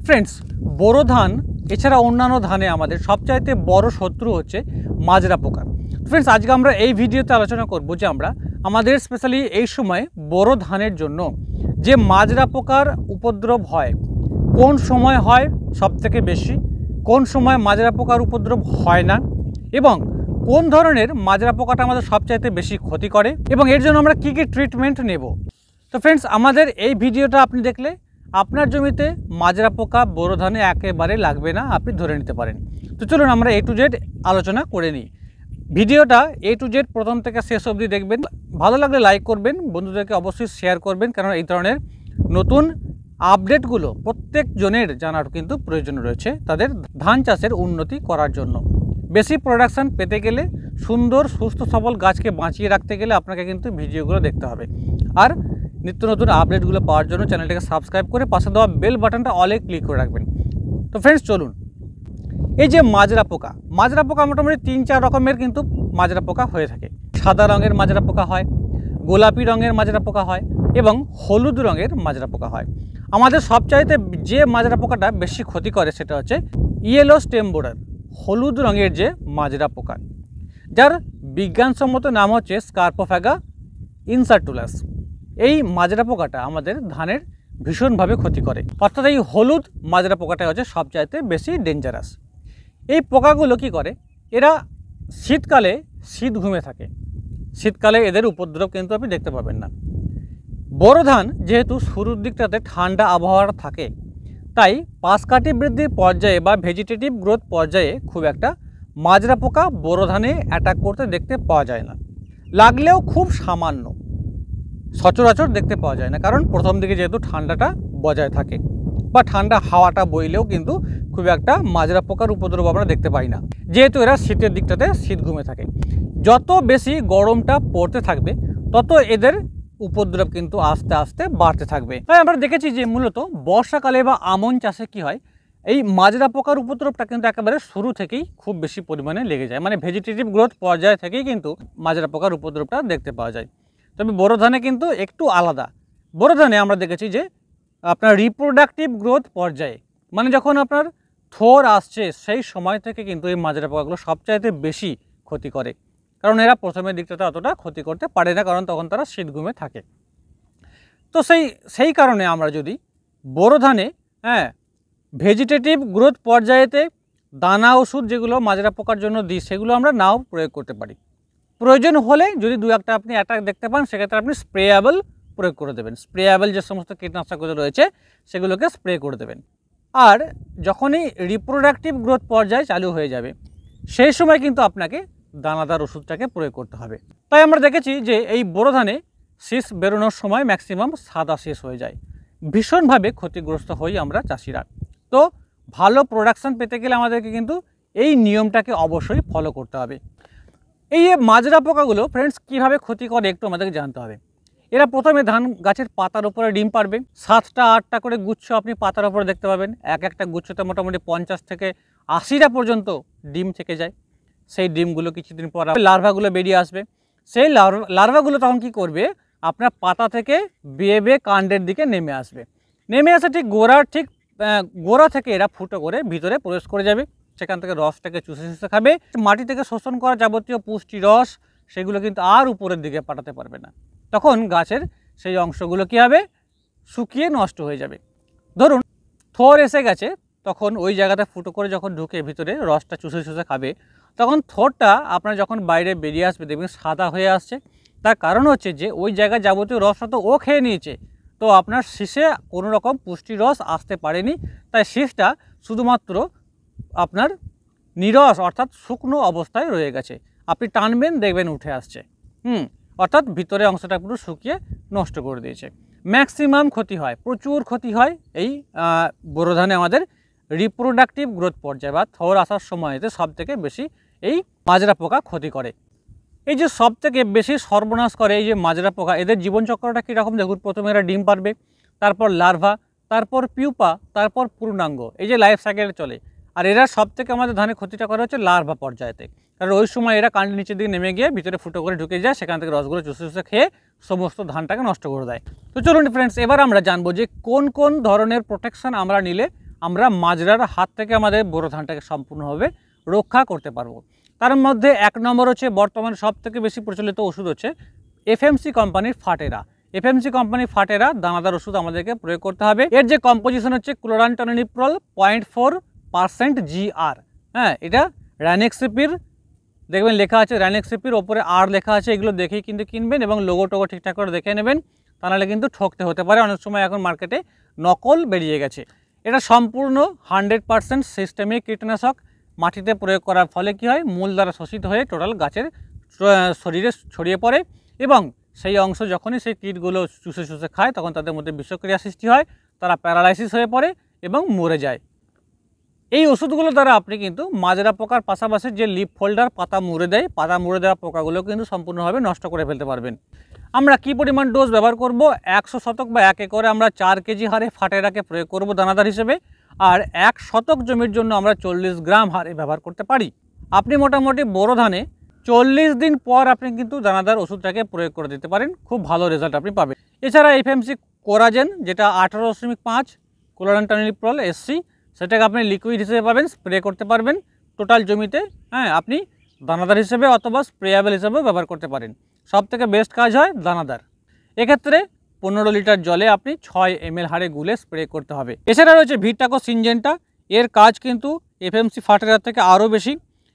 Friends, বোরো ধান এছাড়া অন্যান্য ধানে আমাদের সবচাইতে বড় শত্রু হচ্ছে মাজরা পোকা। ফ্রেন্ডস, আজকে আমরা এই ভিডিওতে আলোচনা করব যে আমরা আমাদের স্পেশালি এই সময় বোরো ধানের জন্য যে মাজরা পোকার উপদ্রব হয়, কোন সময় হয় সবথেকে বেশি, কোন সময় মাজরা পোকার উপদ্রব হয় না, এবং কোন ধরনের মাজরা পোকাটা আমাদের সবচাইতে বেশি ক্ষতি করে, এবং এর জন্য আমরা কী কী ট্রিটমেন্ট নেব। তো ফ্রেন্ডস, আমাদের এই ভিডিওটা আপনি দেখলে আপনার জমিতে মাজরা পোকা বোরো ধানে একেবারে লাগবে না, আপনি ধরে নিতে পারেন। তো চলুন আমরা A to Z আলোচনা করে নিই। ভিডিওটা A to Z প্রথম থেকে শেষ অবধি দেখবেন। ভালো লাগলে লাইক করবেন, বন্ধুদেরকে অবশ্যই শেয়ার করবেন, কারণ এই ধরনের নতুন আপডেটগুলো প্রত্যেক জনের জানার কিন্তু প্রয়োজন রয়েছে তাদের ধান চাষের উন্নতি করার জন্য। বেশি প্রোডাকশান পেতে গেলে, সুন্দর সুস্থ সবল গাছকে বাঁচিয়ে রাখতে গেলে আপনাকে কিন্তু ভিডিওগুলো দেখতে হবে। আর নিত্য নতুন আপডেটগুলো পাওয়ার জন্য চ্যানেলটাকে সাবস্ক্রাইব করে পাশে দেওয়া বেল বাটনটা অলে ক্লিক করে রাখবেন। তো ফ্রেন্ডস চলুন, এই যে মাজরা পোকা মোটামুটি 3-4 রকমের কিন্তু মাজরা পোকা হয়ে থাকে। সাদা রঙের মাজরা পোকা হয়, গোলাপি রঙের মাজরা পোকা হয়, এবং হলুদ রঙের মাজরা পোকা হয়। আমাদের সবচাইতে যে মাজরা পোকাটা বেশি ক্ষতি করে সেটা হচ্ছে ইয়েলো স্টেম বোরার, হলুদ রঙের যে মাজরা পোকা, যার বিজ্ঞানসম্মত নাম হচ্ছে স্কারপোফাগা ইনসার্টুলাস। এই মাজরা পোকাটা আমাদের ধানের ভীষণভাবে ক্ষতি করে, অর্থাৎ এই হলুদ মাজরা পোকাটা হচ্ছে সবচাইতে বেশি ডেঞ্জারাস। এই পোকাগুলো কি করে, এরা শীতকালে শীত ঘুমে থাকে। শীতকালে এদের উপদ্রব কিন্তু আপনি দেখতে পাবেন না। বোরো ধান যেহেতু শুরুর দিকটাতে ঠান্ডা আবহাওয়ার থাকে, তাই পাশকাঠি বৃদ্ধির পর্যায়ে বা ভেজিটেটিভ গ্রোথ পর্যায়ে খুব একটা মাজরা পোকা বোরো ধানে অ্যাটাক করতে দেখতে পাওয়া যায় না। লাগলেও খুব সামান্য, সচরাচর দেখতে পাওয়া যায় না, কারণ প্রথম দিকে যেহেতু ঠান্ডাটা বজায় থাকে বা ঠান্ডা হাওয়াটা বইলেও কিন্তু খুব একটা মাজরা পোকার উপদ্রব আমরা দেখতে পাই না, যেহেতু এরা শীতের দিকটাতে শীত ঘুমে থাকে। যত বেশি গরমটা পড়তে থাকবে তত এদের উপদ্রব কিন্তু আস্তে আস্তে বাড়তে থাকবে। তাই আমরা দেখেছি যে মূলত বর্ষাকালে বা আমন চাষে কি হয়, এই মাজরা পোকার উপদ্রবটা কিন্তু একেবারে শুরু থেকেই খুব বেশি পরিমাণে লেগে যায়, মানে ভেজিটেটিভ গ্রোথ পর্যায় থেকেই কিন্তু মাজরা পোকার উপদ্রবটা দেখতে পাওয়া যায়। তবে বোরো ধানে কিন্তু একটু আলাদা। বোরো ধানে আমরা দেখেছি যে আপনার রিপ্রোডাক্টিভ গ্রোথ পর্যায়ে, মানে যখন আপনার থোর আসছে সেই সময় থেকে কিন্তু এই মাজরা পোকাগুলো সবচাইতে বেশি ক্ষতি করে, কারণ এরা প্রথমের দিকটাতে অতটা ক্ষতি করতে পারে না, কারণ তখন তারা শীত ঘুমে থাকে। তো সেই কারণে আমরা যদি বোরো ধানে ভেজিটেটিভ গ্রোথ পর্যায়েতে দানা ওষুধ যেগুলো মাজরা পোকার জন্য দিই সেগুলো আমরা নাও প্রয়োগ করতে পারি। প্রয়োজন হলে যদি দু একটা আপনি অ্যাটাক দেখতে পান, সেক্ষেত্রে আপনি স্প্রেয়াবল প্রয়োগ করে দেবেন। স্প্রেয়াবল যে সমস্ত কীটনাশকগুলো রয়েছে সেগুলোকে স্প্রে করে দেবেন। আর যখনই রিপ্রোডাক্টিভ গ্রোথ পর্যায়ে চালু হয়ে যাবে সেই সময় কিন্তু আপনাকে দানাদার ওষুধটাকে প্রয়োগ করতে হবে। তাই আমরা দেখেছি যে এই বোরো ধানে শীষ বেরোনোর সময় ম্যাক্সিমাম সাদা শীষ হয়ে যায়, ভীষণভাবে ক্ষতিগ্রস্ত হই আমরা চাষিরা। তো ভালো প্রোডাকশান পেতে গেলে আমাদেরকে কিন্তু এই নিয়মটাকে অবশ্যই ফলো করতে হবে। এই মাজরা পোকাগুলো ফ্রেন্ডস কীভাবে ক্ষতি করে একটু আমাদেরকে জানতে হবে। এরা প্রথমে ধান গাছের পাতার উপরে ডিম পারবে। 7টা-8টা করে গুচ্ছ আপনি পাতার উপরে দেখতে পাবেন। একটা গুচ্ছতে মোটামুটি 50 থেকে 80টা পর্যন্ত ডিম থেকে যায়। সেই ডিমগুলো কিছুদিন পর লার্ভাগুলো বেরিয়ে আসবে। সেই লার্ভাগুলো তখন কি করবে, আপনার পাতা থেকে বেয়ে বেয়ে কাণ্ডের দিকে নেমে আসবে। নেমে আসে ঠিক গোড়া থেকে এরা ফুটো করে ভিতরে প্রবেশ করে যাবে। সেখান থেকে রসটাকে চুষে খাবে। মাটি থেকে শোষণ করা যাবতীয় পুষ্টি রস সেগুলো কিন্তু আর উপরের দিকে পাঠাতে পারবে না। তখন গাছের সেই অংশগুলো কী হবে, শুকিয়ে নষ্ট হয়ে যাবে। ধরুন থোর এসে গেছে, তখন ওই জায়গাটা ফুটো করে যখন ঢুকে ভিতরে রসটা চুষে খাবে, তখন থোরটা আপনার যখন বাইরে বেরিয়ে আসবে দেখবেন সাদা হয়ে আসছে। তার কারণ হচ্ছে যে ওই জায়গায় যাবতীয় রসটা তো ও খেয়ে নিয়েছে, তো আপনার শীষে কোনো রকম পুষ্টি রস আসতে পারেনি। তাই শীষটা শুধুমাত্র আপনার নিরস অর্থাৎ শুকনো অবস্থায় রয়ে গেছে। আপনি টানবেন দেখবেন উঠে আসছে, অর্থাৎ ভিতরে অংশটা পুরো শুকিয়ে নষ্ট করে দিয়েছে। ম্যাক্সিমাম ক্ষতি হয়, প্রচুর ক্ষতি হয় এই বোরো ধানে আমাদের রিপ্রোডাক্টিভ গ্রোথ পর্যায়ে বা থোর আসার সময়তে সবথেকে বেশি এই মাজরা পোকা ক্ষতি করে। এই যে সবথেকে বেশি সর্বনাশ করে এই যে মাজরা পোকা, এদের জীবনচক্রটা কীরকম দেখুন। প্রথমে এরা ডিম পারবে, তারপর লার্ভা, তারপর পিউপা, তারপর পূর্ণাঙ্গ, এই যে লাইফ সাইকেলে চলে। আর এরা সবথেকে আমাদের ধানে ক্ষতিটা করে হচ্ছে লার্ভা পর্যায়েতে, কারণ ওই সময় এরা কাণ্ডের নিচের দিকে নেমে গিয়ে ভিতরে ফুটো করে ঢুকে যায়, সেখান থেকে রসগুলো চুষে খেয়ে সমস্ত ধানটাকে নষ্ট করে দেয়। তো চলুন ফ্রেন্ডস, এবার আমরা জানবো যে কোন কোন ধরনের প্রোটেকশন আমরা নিলে আমরা মাজরার হাত থেকে আমাদের বোরো ধানটাকে সম্পূর্ণভাবে রক্ষা করতে পারবো। তার মধ্যে 1 নম্বর হচ্ছে বর্তমানে সবথেকে বেশি প্রচলিত ওষুধ হচ্ছে এফএমসি কোম্পানির ফাটেরা। এফএমসি কোম্পানির ফাটেরা দানাদার ওষুধ আমাদেরকে প্রয়োগ করতে হবে। এর যে কম্পোজিশন হচ্ছে ক্লোরানটনিলিপ্রল 0.4% GR। হ্যাঁ, এটা র্যানেক্সিপির দেখবেন লেখা আছে, র্যানেক্সিপির ওপরে আর লেখা আছে, এগুলো দেখেই কিন্তু কিনবেন এবং লোগো টোগো ঠিকঠাক করে দেখে নেবেন, তা নাহলে কিন্তু ঠকতে হতে পারে। অনেক সময় এখন মার্কেটে নকল বেরিয়ে গেছে। এটা সম্পূর্ণ 100% সিস্টেমিক কীটনাশক। মাটিতে প্রয়োগ করার ফলে কি হয়, মূল দ্বারা শোষিত হয়ে টোটাল গাছের শরীরে ছড়িয়ে পড়ে এবং সেই অংশ যখনই সেই কীটগুলো চুষে চুষে খায় তখন তাদের মধ্যে বিষক্রিয়া সৃষ্টি হয়, তারা প্যারালাইসিস হয়ে পড়ে এবং মরে যায়। এই ওষুধগুলো দ্বারা আপনি কিন্তু মাজরা পোকার পাশাপাশি যে লিফ ফোল্ডার পাতা মুড়ে দেয়, পাতা মুড়ে দেওয়া পোকাগুলো কিন্তু সম্পূর্ণভাবে নষ্ট করে ফেলতে পারবেন। আমরা কি পরিমাণ ডোজ ব্যবহার করব, 100 শতক বা 1 একরে আমরা 4 কেজি হারে ফাটেরাকে প্রয়োগ করব দানাদার হিসেবে, আর 1 শতক জমির জন্য আমরা 40 গ্রাম হারে ব্যবহার করতে পারি। আপনি মোটামুটি বোরো ধানে 40 দিন পর আপনি কিন্তু দানাদার ওষুধটাকে প্রয়োগ করে দিতে পারেন, খুব ভালো রেজাল্ট আপনি পাবেন। এছাড়া এফএমসি কোরাজেন যেটা 18.5 ক্লোরানটনিলিপ্রল SC, সেটাকে আপনি লিকুইড হিসেবে পাবেন, স্প্রে করতে পারবেন টোটাল জমিতে। হ্যাঁ, আপনি দানাদার হিসেবে অথবা স্প্রেয়াবেল হিসেবেও ব্যবহার করতে পারেন। সবথেকে বেস্ট কাজ হয় দানাদার। এক্ষেত্রে 15 লিটার জলে আপনি 6 ml হারে গুলে স্প্রে করতে হবে। এছাড়া রয়েছে ভিটাকো সিনজেন্টা। এর কাজ কিন্তু এফএমসি ফার্টিলাইজার থেকে আরও বেশি।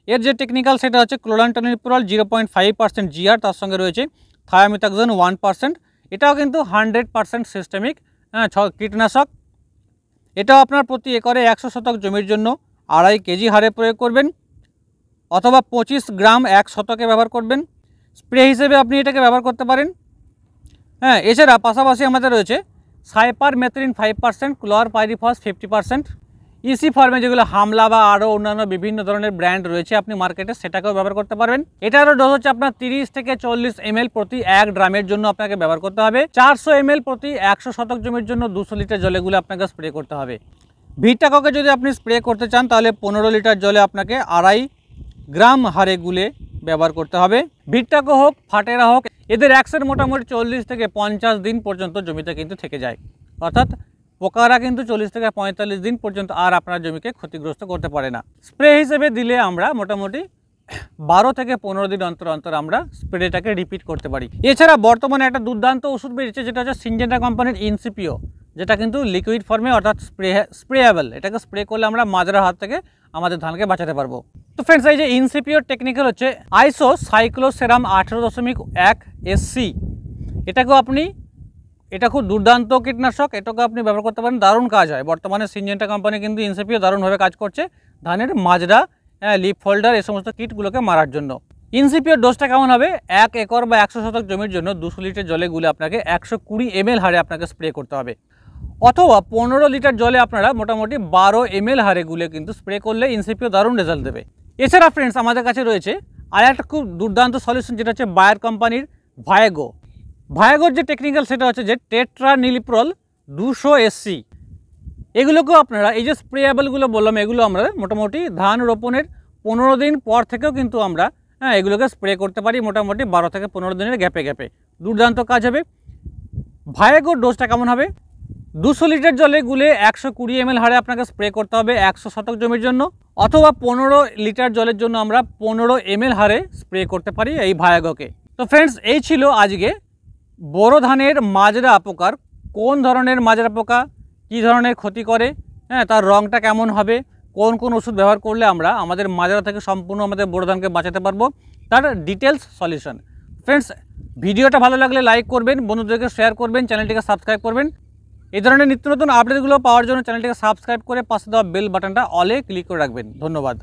এর যে টেকনিক্যাল সেটা হচ্ছে ক্লোরানটনিলিপ্রল 0.5% GR, তার সঙ্গে রয়েছে থায়ামিথাক্সন 1%। এটাও কিন্তু 100% সিস্টেমিক কীটনাশক। এটাও আপনার প্রতি একরে 100 শতক জমির জন্য 2.5 কেজি হারে প্রয়োগ করবেন অথবা 25 গ্রাম 1 শতকে ব্যবহার করবেন। স্প্রে হিসেবে আপনি এটাকে ব্যবহার করতে পারেন। হ্যাঁ, এছাড়া পাশাপাশি আমাদের রয়েছে সাইপারমেথ্রিন 5%, ক্লোরপাইরিফস 50%। ইসি ফার্মে যেগুলো হামলা বা আরও অন্যান্য বিভিন্ন ধরনের ব্র্যান্ড রয়েছে আপনি মার্কেটে, সেটাকেও ব্যবহার করতে পারবেন। এটারও ডোজ হচ্ছে আপনার 30 থেকে 40 ml প্রতি 1 ড্রামের জন্য আপনাকে ব্যবহার করতে হবে। 400 ml প্রতি 100 শতক জমির জন্য 200 লিটার জলে গুলে আপনাকে স্প্রে করতে হবে। ভিটাকোকে যদি আপনি স্প্রে করতে চান তাহলে 15 লিটার জলে আপনাকে 2.5 গ্রাম হারে গুলে ব্যবহার করতে হবে। ভিটাকো হোক ফাটেরা হোক, এদের অ্যাকশন মোটামুটি 40 থেকে 50 দিন পর্যন্ত জমিতে কিন্তু থেকে যায়, অর্থাৎ পোকারা কিন্তু 40 থেকে 45 দিন পর্যন্ত আর আপনার জমিকে ক্ষতিগ্রস্ত করতে পারে না। স্প্রে হিসেবে দিলে আমরা মোটামুটি 12 থেকে 15 দিন অন্তর অন্তর আমরা স্প্রেটাকে রিপিট করতে পারি। এছাড়া বর্তমানে একটা দুর্দান্ত ওষুধ বেরিয়েছে যেটা হচ্ছে সিনজেন্টা কোম্পানির ইনসিপিও, যেটা কিন্তু লিকুইড ফর্মে অর্থাৎ স্প্রেয়াবেল। এটাকে স্প্রে করলে আমরা মাজরার হাত থেকে আমাদের ধানকে বাঁচাতে পারবো। তো ফ্রেন্ডস, এই যে ইনসিপিওর টেকনিক্যাল হচ্ছে আইসোসাইক্লোসেরাম 18.1 SC। এটা খুব দুর্দান্ত কীটনাশক, এটাকে আপনি ব্যবহার করতে পারেন, দারুণ কাজ হয়। বর্তমানে সিনজেন্টা কোম্পানি কিন্তু ইনসিপিও দারুণভাবে কাজ করছে ধানের মাজরা, লিফ ফোল্ডার এই সমস্ত কীটগুলোকে মারার জন্য। ইনসিপিওর ডোজটা কেমন হবে, 1 একর বা 100 শতক জমির জন্য 200 লিটার জলে গুলে আপনাকে 120 ml হারে আপনাকে স্প্রে করতে হবে, অথবা 15 লিটার জলে আপনারা মোটামুটি 12 ml হারে গুলে কিন্তু স্প্রে করলে ইনসিপিও দারুণ রেজাল্ট দেবে। এছাড়া ফ্রেন্ডস, আমাদের কাছে রয়েছে আর একটা খুব দুর্দান্ত সলিউশন যেটা হচ্ছে বায়ার কোম্পানির ভায়াগো। ভায়াগোর যে টেকনিক্যাল সেটা হচ্ছে যে টেট্রানিলিপ্রল 200 SC। এগুলোকেও আপনারা এই যে স্প্রেয়াবেলগুলো বললাম, এগুলো আমরা মোটামুটি ধান রোপণের 15 দিন পর থেকেও কিন্তু আমরা এগুলোকে স্প্রে করতে পারি, মোটামুটি 12 থেকে 15 দিনের গ্যাপে গ্যাপে। দুর্দান্ত কাজ হবে। ভায়াগোর ডোজটা কেমন হবে, 200 লিটার জলে গুলে 120 ml হারে আপনাকে স্প্রে করতে হবে 100 শতক জমির জন্য, অথবা 15 লিটার জলের জন্য আমরা 15 ml হারে স্প্রে করতে পারি এই ভায়াগোকে। তো ফ্রেন্ডস, এই ছিল আজকে বোরো ধানের মাজরা পোকার, কোন ধরনের মাজরা পোকা কী ধরনের ক্ষতি করে, তার রঙটা কেমন হবে, কোন কোন ওষুধ ব্যবহার করলে আমরা আমাদের মাজরা থেকে সম্পূর্ণ আমাদের বোরো ধানকে বাঁচাতে পারবো, তার ডিটেলস সলিউশন। ফ্রেন্ডস, ভিডিওটা ভালো লাগলে লাইক করবেন, বন্ধুদেরকে শেয়ার করবেন, চ্যানেলটিকে সাবস্ক্রাইব করবেন। এই ধরনের নিত্য নতুন আপডেটগুলো পাওয়ার জন্য চ্যানেলটিকে সাবস্ক্রাইব করে পাশে দেওয়া বেল বাটনটা অলে ক্লিক করে রাখবেন। ধন্যবাদ।